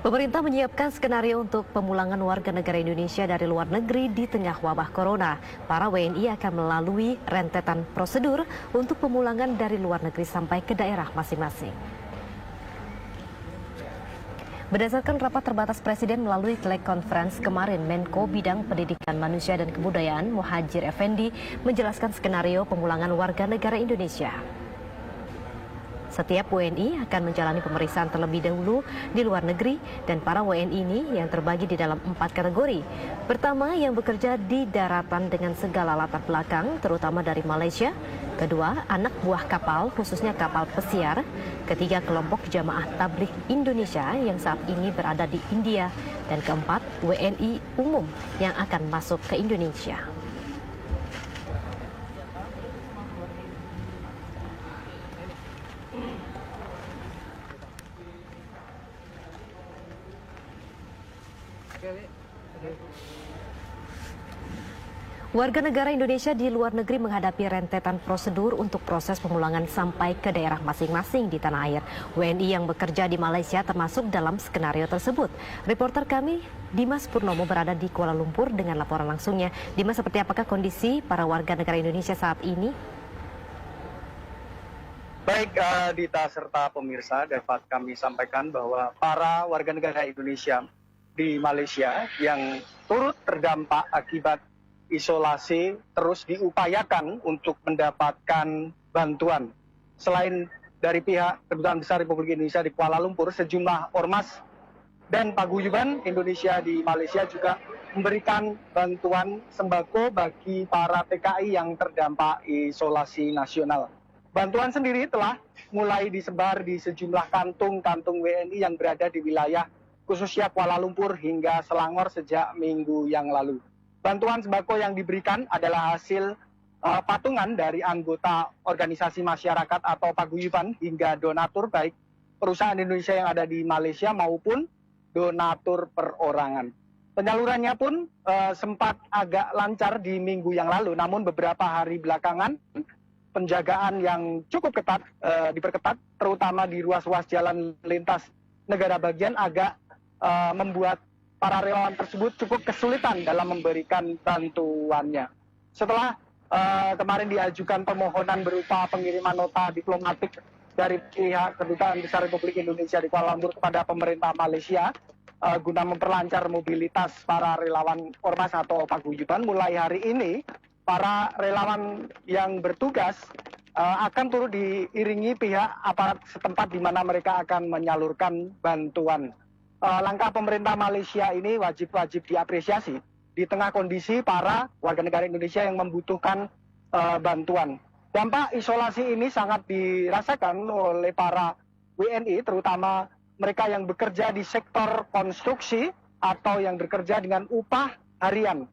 Pemerintah menyiapkan skenario untuk pemulangan warga negara Indonesia dari luar negeri di tengah wabah corona. Para WNI akan melalui rentetan prosedur untuk pemulangan dari luar negeri sampai ke daerah masing-masing. Berdasarkan rapat terbatas Presiden melalui telekonferensi kemarin, Menko Bidang Pendidikan Manusia dan Kebudayaan Muhadjir Effendi menjelaskan skenario pemulangan warga negara Indonesia. Setiap WNI akan menjalani pemeriksaan terlebih dahulu di luar negeri dan para WNI ini yang terbagi di dalam 4 kategori. Pertama, yang bekerja di daratan dengan segala latar belakang, terutama dari Malaysia. Kedua, anak buah kapal, khususnya kapal pesiar. Ketiga, kelompok jamaah tabligh Indonesia yang saat ini berada di India. Dan keempat, WNI umum yang akan masuk ke Indonesia. Warga negara Indonesia di luar negeri menghadapi rentetan prosedur untuk proses pemulangan sampai ke daerah masing-masing di tanah air. WNI yang bekerja di Malaysia termasuk dalam skenario tersebut. Reporter kami, Dimas Purnomo, berada di Kuala Lumpur dengan laporan langsungnya. Dimas, seperti apakah kondisi para warga negara Indonesia saat ini? Baik, Dita serta pemirsa, dapat kami sampaikan bahwa para warga negara Indonesia di Malaysia yang turut terdampak akibat isolasi terus diupayakan untuk mendapatkan bantuan. Selain dari pihak Kedutaan Besar Republik Indonesia di Kuala Lumpur, sejumlah ormas dan paguyuban Indonesia di Malaysia juga memberikan bantuan sembako bagi para TKI yang terdampak isolasi nasional. Bantuan sendiri telah mulai disebar di sejumlah kantung-kantung WNI yang berada di wilayah khususnya Kuala Lumpur hingga Selangor sejak minggu yang lalu. Bantuan sembako yang diberikan adalah hasil patungan dari anggota organisasi masyarakat atau paguyuban hingga donatur baik perusahaan Indonesia yang ada di Malaysia maupun donatur perorangan. Penyalurannya pun sempat agak lancar di minggu yang lalu, namun beberapa hari belakangan penjagaan yang cukup ketat diperketat, terutama di ruas-ruas jalan lintas negara bagian agak membuat para relawan tersebut cukup kesulitan dalam memberikan bantuannya. Setelah kemarin diajukan permohonan berupa pengiriman nota diplomatik dari pihak Kedutaan Besar Republik Indonesia di Kuala Lumpur kepada pemerintah Malaysia guna memperlancar mobilitas para relawan ormas atau paguyuban, mulai hari ini para relawan yang bertugas akan turut diiringi pihak aparat setempat di mana mereka akan menyalurkan bantuan. Langkah pemerintah Malaysia ini wajib diapresiasi di tengah kondisi para warga negara Indonesia yang membutuhkan bantuan. Dampak isolasi ini sangat dirasakan oleh para WNI, terutama mereka yang bekerja di sektor konstruksi atau yang bekerja dengan upah harian.